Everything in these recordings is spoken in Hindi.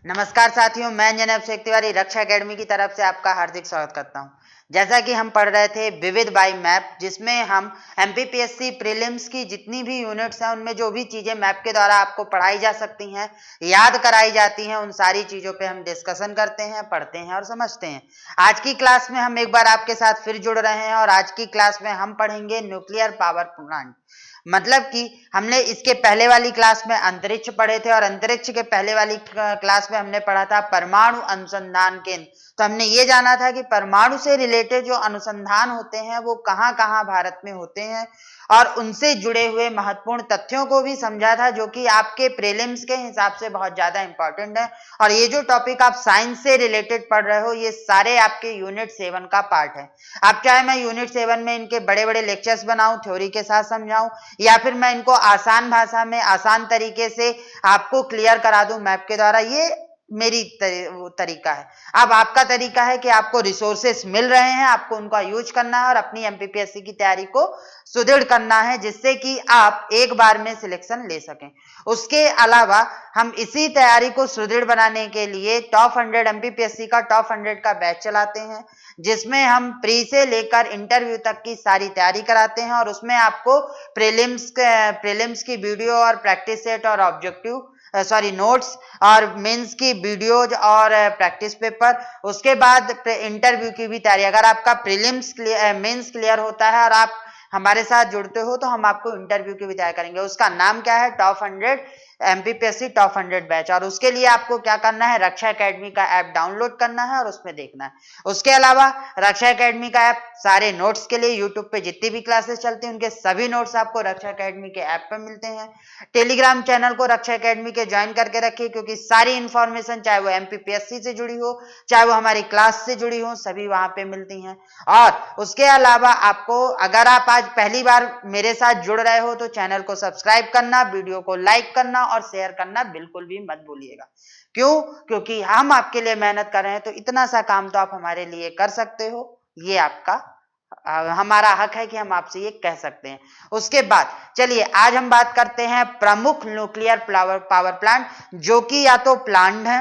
नमस्कार साथियों, मैं जैनब शेख तिवारी रक्षा एकेडमी की तरफ से आपका हार्दिक स्वागत करता हूं। जैसा कि हम पढ़ रहे थे विविध बाई मैप, जिसमें हम एमपीपीएससी प्रीलिम्स की जितनी भी यूनिट्स हैं उनमें जो भी चीजें मैप के द्वारा आपको पढ़ाई जा सकती हैं, याद कराई जाती हैं, उन सारी चीजों पे हम डिस्कशन करते हैं, पढ़ते हैं और समझते हैं। आज की क्लास में हम एक बार आपके साथ फिर जुड़ रहे हैं और आज की क्लास में हम पढ़ेंगे न्यूक्लियर पावर प्लांट। मतलब कि हमने इसके पहले वाली क्लास में अंतरिक्ष पढ़े थे और अंतरिक्ष के पहले वाली क्लास में हमने पढ़ा था परमाणु अनुसंधान केंद्र। तो हमने ये जाना था कि परमाणु से रिलेटेड जो अनुसंधान होते हैं वो कहाँ कहाँ भारत में होते हैं और उनसे जुड़े हुए महत्वपूर्ण तथ्यों को भी समझा था, जो कि आपके प्रीलिम्स के हिसाब से बहुत ज्यादा इंपॉर्टेंट है। और ये जो टॉपिक आप साइंस से रिलेटेड पढ़ रहे हो, ये सारे आपके यूनिट 7 का पार्ट है। आप चाहे मैं यूनिट 7 में इनके बड़े बड़े लेक्चर्स बनाऊं, थ्योरी के साथ समझाऊं, या फिर मैं इनको आसान भाषा में आसान तरीके से आपको क्लियर करा दूं मैप के द्वारा, ये मेरी तरीका है। अब आपका तरीका है कि आपको रिसोर्सेस मिल रहे हैं, आपको उनका यूज करना है और अपनी एमपीपीएससी की तैयारी को सुदृढ़ करना है, जिससे कि आप एक बार में सिलेक्शन ले सकें। उसके अलावा हम इसी तैयारी को सुदृढ़ बनाने के लिए टॉप 100 एमपीपीएससी का टॉप 100 का बैच चलाते हैं, जिसमें हम प्री से लेकर इंटरव्यू तक की सारी तैयारी कराते हैं और उसमें आपको प्रीलिम्स की वीडियो और प्रैक्टिस सेट और ऑब्जेक्टिव नोट्स और मेंस की वीडियोज और प्रैक्टिस पेपर, उसके बाद इंटरव्यू की भी तैयारी। अगर आपका प्रीलिम्स मेंस क्लियर होता है और आप हमारे साथ जुड़ते हो तो हम आपको इंटरव्यू की भी तैयारी करेंगे। उसका नाम क्या है? Top 100 MPPSC top 100 batch. और उसके लिए आपको क्या करना है? रक्षा एकेडमी का ऐप डाउनलोड करना है और उसमें देखना है। उसके अलावा रक्षा एकेडमी का ऐप सारे नोट्स के लिए, यूट्यूब पे जितनी भी क्लासेस चलती हैं उनके सभी नोट्स आपको रक्षा एकेडमी के ऐप पे मिलते हैं। टेलीग्राम चैनल को रक्षा एकेडमी के ज्वाइन करके रखिए, क्योंकि सारी इंफॉर्मेशन चाहे वो एमपीपीएससी से जुड़ी हो, चाहे वो हमारी क्लास से जुड़ी हो, सभी वहां पे मिलती हैं। और उसके अलावा आपको, अगर आप आज पहली बार मेरे साथ जुड़ रहे हो, तो चैनल को सब्सक्राइब करना, वीडियो को लाइक करना और शेयर करना बिल्कुल भी मत भूलिएगा। क्यों? क्योंकि हम आपके लिए मेहनत कर रहे हैं, तो इतना सा काम तो आप हमारे लिए कर सकते हो। ये आपका हमारा हक है कि हम आपसे ये कह सकते हैं। उसके बाद चलिए आज हम बात करते हैं प्रमुख न्यूक्लियर पावर प्लांट, जो कि या तो प्लांट है,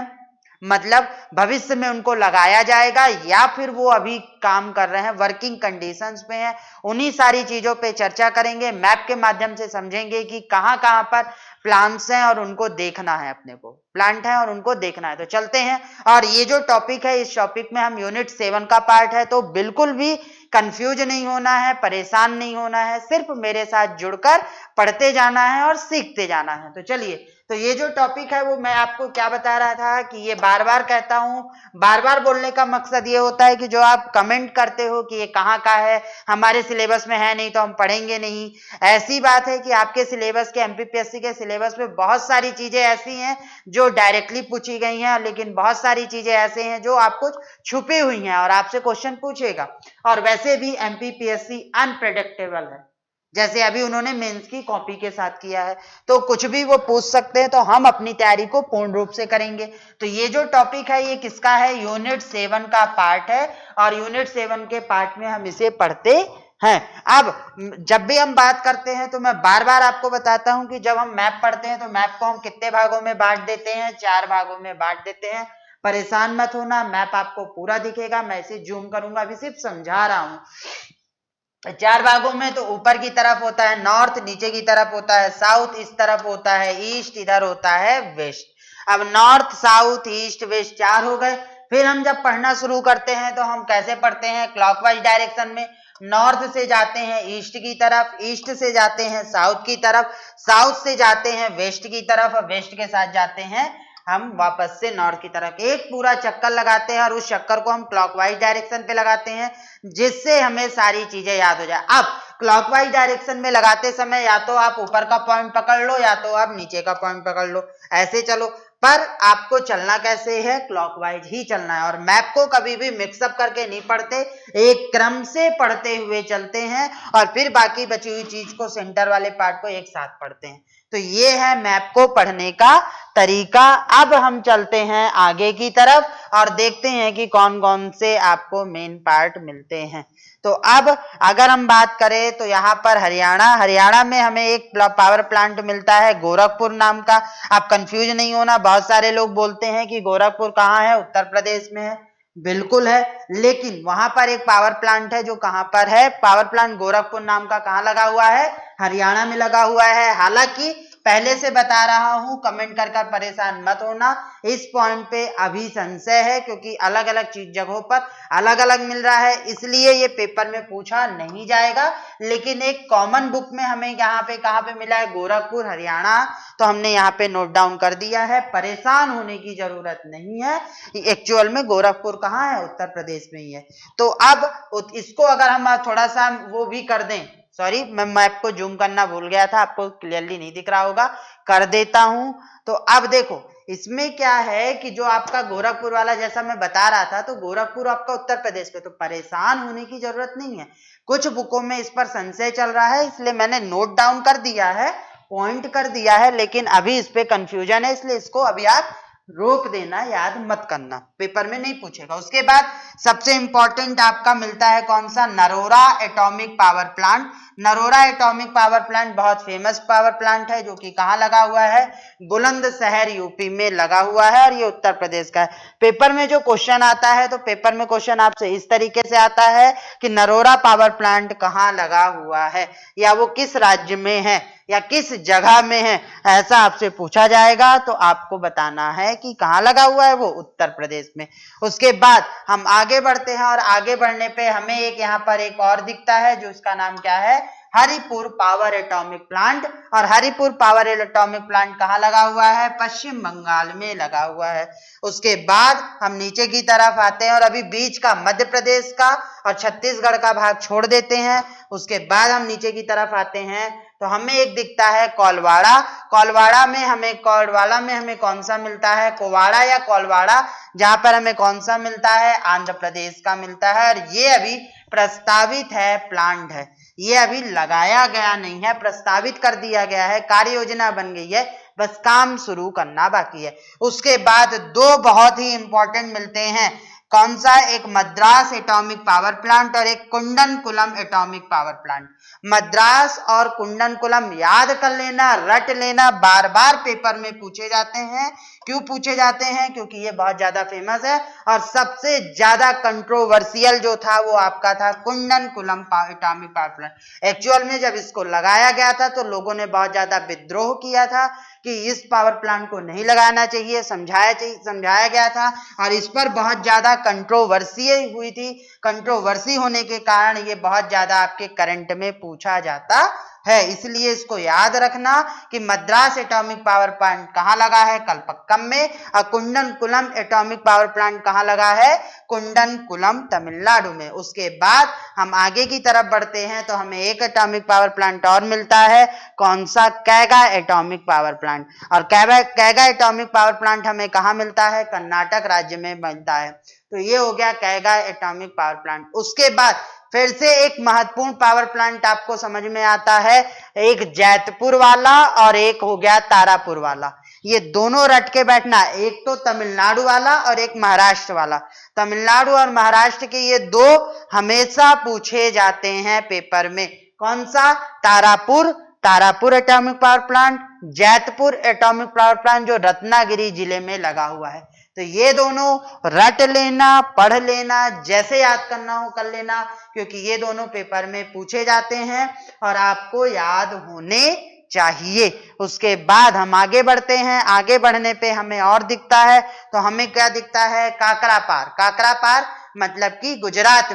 मतलब भविष्य में उनको लगाया जाएगा, या फिर वो अभी काम कर रहे हैं, वर्किंग कंडीशंस पे हैं। उन्हीं सारी चीजों पे चर्चा करेंगे, मैप के माध्यम से समझेंगे कि कहां कहां पर प्लांट्स हैं और उनको देखना है, अपने को प्लांट है और उनको देखना है। तो चलते हैं। और ये जो टॉपिक है, इस टॉपिक में हम यूनिट 7 का पार्ट है, तो बिल्कुल भी कंफ्यूज नहीं होना है, परेशान नहीं होना है, सिर्फ मेरे साथ जुड़कर पढ़ते जाना है और सीखते जाना है। तो चलिए, तो ये जो टॉपिक है वो मैं आपको क्या बता रहा था कि ये बार बार कहता हूं। बार बार बोलने का मकसद ये होता है कि जो आप कमेंट करते हो कि ये कहाँ का है, हमारे सिलेबस में है नहीं तो हम पढ़ेंगे नहीं, ऐसी बात है कि आपके सिलेबस के, एमपीपीएससी के सिलेबस में बहुत सारी चीजें ऐसी हैं जो डायरेक्टली पूछी गई हैं, लेकिन बहुत सारी चीजें ऐसे हैं जो आपको छुपी हुई हैं और आपसे क्वेश्चन पूछेगा। और वैसे भी एमपीपीएससी अनप्रेडिक्टेबल है, जैसे अभी उन्होंने मेंस की कॉपी के साथ किया है, तो कुछ भी वो पूछ सकते हैं। तो हम अपनी तैयारी को पूर्ण रूप से करेंगे। तो ये जो टॉपिक है ये किसका है? यूनिट 7 का पार्ट है और यूनिट 7 के पार्ट में हम इसे पढ़ते हैं। अब जब भी हम बात करते हैं तो मैं बार बार आपको बताता हूं कि जब हम मैप पढ़ते हैं तो मैप को हम कितने भागों में बांट देते हैं? 4 भागों में बांट देते हैं। परेशान मत होना, मैप आपको पूरा दिखेगा, मैं इसे जूम करूंगा, अभी सिर्फ समझा रहा हूं। 4 भागों में तो ऊपर की तरफ होता है नॉर्थ, नीचे की तरफ होता है साउथ, इस तरफ होता है ईस्ट, इधर होता है वेस्ट। अब नॉर्थ, साउथ, ईस्ट, वेस्ट 4 हो गए। फिर हम जब पढ़ना शुरू करते हैं तो हम कैसे पढ़ते हैं? क्लॉकवाइज डायरेक्शन में। नॉर्थ से जाते हैं ईस्ट की तरफ, ईस्ट से जाते हैं साउथ की तरफ, साउथ से जाते हैं वेस्ट की तरफ, वेस्ट के साथ जाते हैं हम वापस से नॉर्थ की तरफ। एक पूरा चक्कर लगाते हैं और उस चक्कर को हम क्लॉकवाइज डायरेक्शन पे लगाते हैं, जिससे हमें सारी चीजें याद हो जाए। अब क्लॉकवाइज डायरेक्शन में लगाते समय या तो आप ऊपर का पॉइंट पकड़ लो या तो आप नीचे का पॉइंट पकड़ लो, ऐसे चलो। पर आपको चलना कैसे है? क्लॉकवाइज ही चलना है। और मैप को कभी भी मिक्सअप करके नहीं पढ़ते, एक क्रम से पढ़ते हुए चलते हैं और फिर बाकी बची हुई चीज को, सेंटर वाले पार्ट को एक साथ पढ़ते हैं। तो ये है मैप को पढ़ने का तरीका। अब हम चलते हैं आगे की तरफ और देखते हैं कि कौन कौन से आपको मेन पार्ट मिलते हैं। तो अब अगर हम बात करें तो यहाँ पर हरियाणा में हमें एक पावर प्लांट मिलता है गोरखपुर नाम का। आप कंफ्यूज नहीं होना, बहुत सारे लोग बोलते हैं कि गोरखपुर कहाँ है, उत्तर प्रदेश में है। बिल्कुल है, लेकिन वहां पर एक पावर प्लांट है जो कहां पर है, पावर प्लांट गोरखपुर नाम का कहां लगा हुआ है, हरियाणा में लगा हुआ है। हालांकि पहले से बता रहा हूं, कमेंट कर कर परेशान मत होना, इस पॉइंट पे अभी संशय है क्योंकि अलग अलग चीज जगहों पर अलग अलग मिल रहा है, इसलिए ये पेपर में पूछा नहीं जाएगा। लेकिन एक कॉमन बुक में हमें यहाँ पे कहाँ पे मिला है, गोरखपुर हरियाणा, तो हमने यहाँ पे नोट डाउन कर दिया है। परेशान होने की जरूरत नहीं है, एक्चुअल में गोरखपुर कहाँ है, उत्तर प्रदेश में ही है। तो अब इसको अगर हम थोड़ा सा वो भी कर दें, सॉरी मैं मैप को जूम करना भूल गया था, आपको क्लियरली नहीं दिख रहा होगा, कर देता हूं। तो अब देखो इसमें क्या है कि जो आपका गोरखपुर वाला जैसा मैं बता रहा था, तो गोरखपुर आपका उत्तर प्रदेश पे, तो परेशान होने की जरूरत नहीं है। कुछ बुकों में इस पर संशय चल रहा है, इसलिए मैंने नोट डाउन कर दिया है, पॉइंट कर दिया है, लेकिन अभी इस पे कंफ्यूजन है, इसलिए इसको अभी आप रोक देना, याद मत करना, पेपर में नहीं पूछेगा। उसके बाद सबसे इंपॉर्टेंट आपका मिलता है कौन सा, Narora atomic power plant. Narora atomic power plant बहुत फेमस पावर प्लांट है जो कि कहाँ लगा हुआ है, बुलंदशहर यूपी में लगा हुआ है, और ये उत्तर प्रदेश का है। पेपर में जो क्वेश्चन आता है, तो पेपर में क्वेश्चन आपसे इस तरीके से आता है कि नरोरा पावर प्लांट कहाँ लगा हुआ है, या वो किस राज्य में है, या किस जगह में है, ऐसा आपसे पूछा जाएगा। तो आपको बताना है कि कहाँ लगा हुआ है, वो उत्तर प्रदेश में। उसके बाद हम आगे बढ़ते हैं, और आगे बढ़ने पे हमें एक यहाँ पर एक और दिखता है, जो इसका नाम क्या है, हरिपुर पावर एटॉमिक प्लांट। और हरिपुर पावर एटॉमिक प्लांट कहाँ लगा हुआ है, पश्चिम बंगाल में लगा हुआ है। उसके बाद हम नीचे की तरफ आते हैं, और अभी बीच का मध्य प्रदेश का और छत्तीसगढ़ का भाग छोड़ देते हैं। उसके बाद हम नीचे की तरफ आते हैं, तो हमें एक दिखता है कोलवाड़ा। कोलवाड़ा में हमें कौन सा मिलता है, कोवाड़ा या कोलवाड़ा, जहां पर हमें कौन सा मिलता है, आंध्र प्रदेश का मिलता है। और ये अभी प्रस्तावित है, प्लांट है, ये अभी लगाया गया नहीं है, प्रस्तावित कर दिया गया है, कार्य योजना बन गई है, बस काम शुरू करना बाकी है। उसके बाद दो बहुत ही इंपॉर्टेंट मिलते हैं, कौन सा, एक मद्रास एटॉमिक पावर प्लांट और एक कुंडनकुलम एटॉमिक पावर प्लांट। मद्रास और कुंडनकुलम याद कर लेना, रट लेना, बार बार पेपर में पूछे जाते हैं। क्यों पूछे जाते हैं, क्योंकि ये बहुत ज्यादा फेमस है, और सबसे ज्यादा कंट्रोवर्शियल जो था वो आपका था कुंडनकुलम एटॉमिक पावर प्लांट। एक्चुअल में जब इसको लगाया गया था तो लोगों ने बहुत ज्यादा विद्रोह किया था कि इस पावर प्लांट को नहीं लगाना चाहिए, समझाया गया था, और इस पर बहुत ज्यादा कंट्रोवर्सी हुई थी। कंट्रोवर्सी होने के कारण ये बहुत ज्यादा आपके करंट में पूछा जाता है, इसलिए इसको याद रखना कि मद्रास एटॉमिक पावर प्लांट कहाँ लगा है, कलपक्कम में, और कुंडनकुलम एटॉमिक पावर प्लांट कहाँ लगा है, कुंडनकुलम तमिलनाडु में। उसके बाद हम आगे की तरफ बढ़ते हैं, तो हमें एक एटॉमिक पावर प्लांट और मिलता है, कौन सा, कैगा एटॉमिक पावर प्लांट। और कैगा एटॉमिक पावर प्लांट हमें कहाँ मिलता है, कर्नाटक राज्य में मिलता है। तो ये हो गया कैगा एटॉमिक पावर प्लांट। उसके बाद फिर से एक महत्वपूर्ण पावर प्लांट आपको समझ में आता है, एक जैतपुर वाला और एक हो गया तारापुर वाला। ये दोनों रट के बैठना, एक तो तमिलनाडु वाला और एक महाराष्ट्र वाला। तमिलनाडु और महाराष्ट्र के ये दो हमेशा पूछे जाते हैं पेपर में। कौन सा, Tarapur atomic power plant, Jaitpur atomic power plant जो रत्नागिरी जिले में लगा हुआ है। तो ये दोनों रट लेना, पढ़ लेना, जैसे याद करना हो कर लेना, क्योंकि ये दोनों पेपर में पूछे जाते हैं और आपको याद होने चाहिए। उसके बाद हम आगे बढ़ते हैं, आगे बढ़ने पे हमें और दिखता है, तो हमें क्या दिखता है, काकरापार मतलब कि गुजरात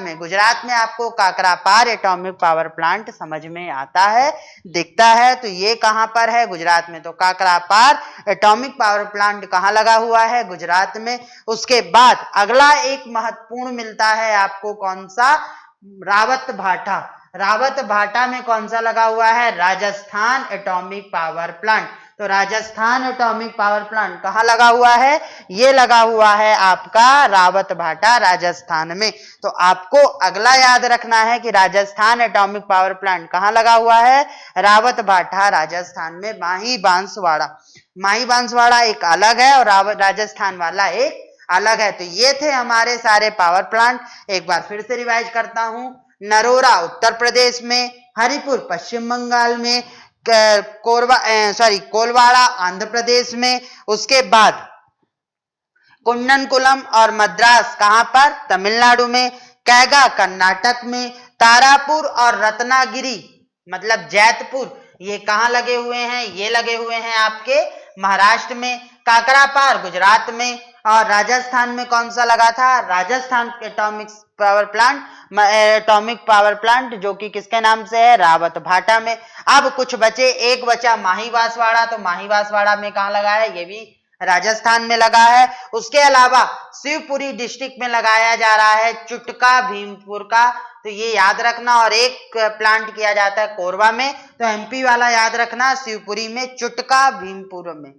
में आपको काकरापार एटॉमिक पावर प्लांट समझ में आता है, दिखता है। तो ये कहां पर है, गुजरात में। तो काकरापार एटॉमिक पावर प्लांट कहां लगा हुआ है, गुजरात में। उसके बाद अगला एक महत्वपूर्ण मिलता है आपको, कौन सा, रावत भाटा में कौन सा लगा हुआ है, राजस्थान एटॉमिक पावर प्लांट। तो राजस्थान एटॉमिक पावर प्लांट कहाँ लगा हुआ है, ये लगा हुआ है आपका रावत भाटा, राजस्थान में। तो आपको अगला याद रखना है कि राजस्थान एटॉमिक पावर प्लांट कहाँ लगा हुआ है, रावत भाटा, राजस्थान में। माही बांसवाड़ा एक अलग है और राजस्थान वाला एक अलग है। तो ये थे हमारे सारे पावर प्लांट। एक बार फिर से रिवाइज करता हूं। नरोरा उत्तर प्रदेश में, हरिपुर पश्चिम बंगाल में, कोलवाड़ा आंध्र प्रदेश में, उसके बाद कुंडनकुलम और मद्रास कहां पर, तमिलनाडु में, कैगा कर्नाटक में, तारापुर और रत्नागिरी मतलब जैतपुर ये कहां लगे हुए हैं, ये लगे हुए हैं आपके महाराष्ट्र में, काकरापार गुजरात में, और राजस्थान में कौन सा लगा था, राजस्थान एटॉमिक पावर प्लांट जो कि किसके नाम से है, रावत भाटा में। अब कुछ बचे, एक बचा माही बांसवाड़ा, तो माही बांसवाड़ा में कहां लगा है, ये भी राजस्थान में लगा है। उसके अलावा शिवपुरी डिस्ट्रिक्ट में लगाया जा रहा है चुटका भीमपुर का, तो ये याद रखना। और एक प्लांट किया जाता है कोरबा में, तो एमपी वाला याद रखना, शिवपुरी में चुटका भीमपुर में,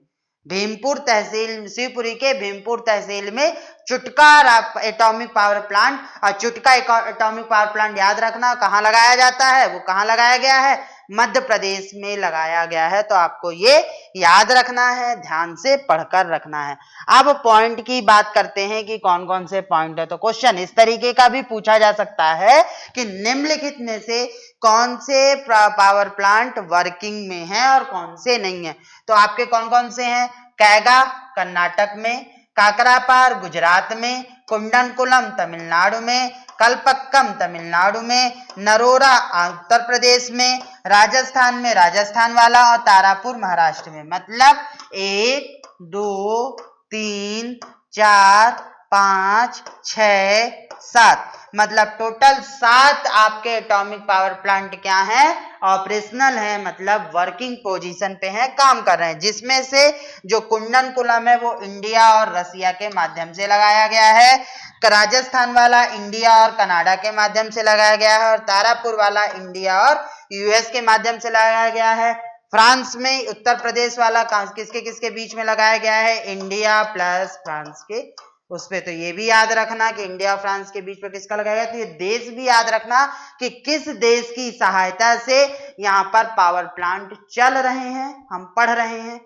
भीमपुर तहसील, शिवपुरी के भीमपुर तहसील में चुटका एटॉमिक पावर प्लांट। और चुटका एटॉमिक पावर प्लांट याद रखना कहां लगाया जाता है, वो कहां लगाया गया है, मध्य प्रदेश में लगाया गया है। तो आपको ये याद रखना है, ध्यान से पढ़कर रखना है। अब पॉइंट की बात करते हैं कि कौन कौन से पॉइंट है। तो क्वेश्चन इस तरीके का भी पूछा जा सकता है कि निम्नलिखित में से कौन से पावर प्लांट वर्किंग में है और कौन से नहीं है। तो आपके कौन कौन से हैं, कैगा कर्नाटक में, काकरापार गुजरात में, कुंडनकुलम तमिलनाडु में, कलपक्कम तमिलनाडु में, नरोरा उत्तर प्रदेश में, राजस्थान में राजस्थान वाला, और तारापुर महाराष्ट्र में। मतलब 1 2 3 4 5 6 7 मतलब टोटल 7 आपके एटॉमिक पावर प्लांट क्या हैं, ऑपरेशनल है, मतलब वर्किंग पोजीशन पे हैं, काम कर रहे हैं। जिसमें से जो कुंडनकुलम है वो इंडिया और रसिया के माध्यम से लगाया गया है, राजस्थान वाला इंडिया और कनाडा के माध्यम से लगाया गया है, और तारापुर वाला इंडिया और यूएस के माध्यम से लगाया गया है। फ्रांस में उत्तर प्रदेश वाला किसके किसके बीच में लगाया गया है, इंडिया प्लस फ्रांस के उस पे। तो ये भी याद रखना कि इंडिया और फ्रांस के बीच में किसका लगाया गया। तो ये देश भी याद रखना कि किस देश की सहायता से यहाँ पर पावर प्लांट चल रहे हैं, हम पढ़ रहे हैं,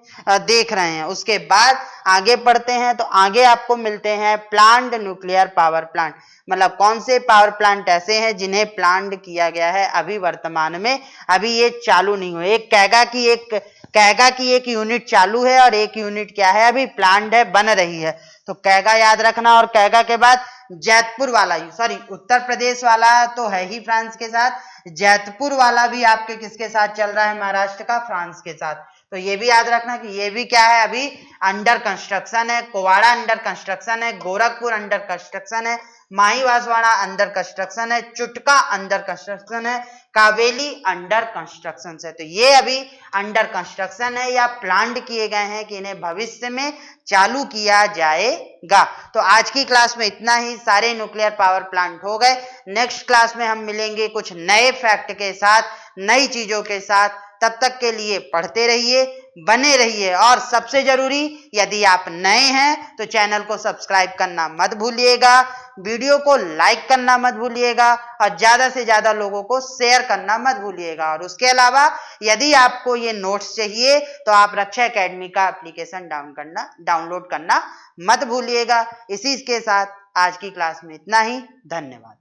देख रहे हैं। उसके बाद आगे पढ़ते हैं, तो आगे आपको मिलते हैं प्लांट न्यूक्लियर पावर प्लांट, मतलब कौन से पावर प्लांट ऐसे हैं जिन्हें प्लांट किया गया है अभी वर्तमान में, अभी ये चालू नहीं हुए। एक कैगा की एक यूनिट चालू है और एक यूनिट क्या है, अभी प्लांट है, बन रही है। तो कैगा याद रखना। और कैगा के बाद जैतपुर वाला, उत्तर प्रदेश वाला तो है ही फ्रांस के साथ, जैतपुर वाला भी आपके किसके साथ चल रहा है, महाराष्ट्र का, फ्रांस के साथ। तो ये भी याद रखना कि ये भी क्या है, अभी अंडर कंस्ट्रक्शन है। कोवाड़ा अंडर कंस्ट्रक्शन है, गोरखपुर अंडर कंस्ट्रक्शन है, माही बांसवाड़ा अंडर कंस्ट्रक्शन है, चुटका अंडर कंस्ट्रक्शन है, कावेली अंडर कंस्ट्रक्शन है। तो ये अभी अंडर कंस्ट्रक्शन है या प्लांट किए गए हैं कि इन्हें भविष्य में चालू किया जाएगा। तो आज की क्लास में इतना ही, सारे न्यूक्लियर पावर प्लांट हो गए। नेक्स्ट क्लास में हम मिलेंगे कुछ नए फैक्ट के साथ, नई चीजों के साथ। तब तक के लिए पढ़ते रहिए, बने रहिए, और सबसे जरूरी यदि आप नए हैं तो चैनल को सब्सक्राइब करना मत भूलिएगा, वीडियो को लाइक करना मत भूलिएगा, और ज्यादा से ज्यादा लोगों को शेयर करना मत भूलिएगा। और उसके अलावा यदि आपको ये नोट्स चाहिए तो आप रक्षा एकेडमी का एप्लीकेशन डाउनलोड करना मत भूलिएगा। इसी के साथ आज की क्लास में इतना ही, धन्यवाद।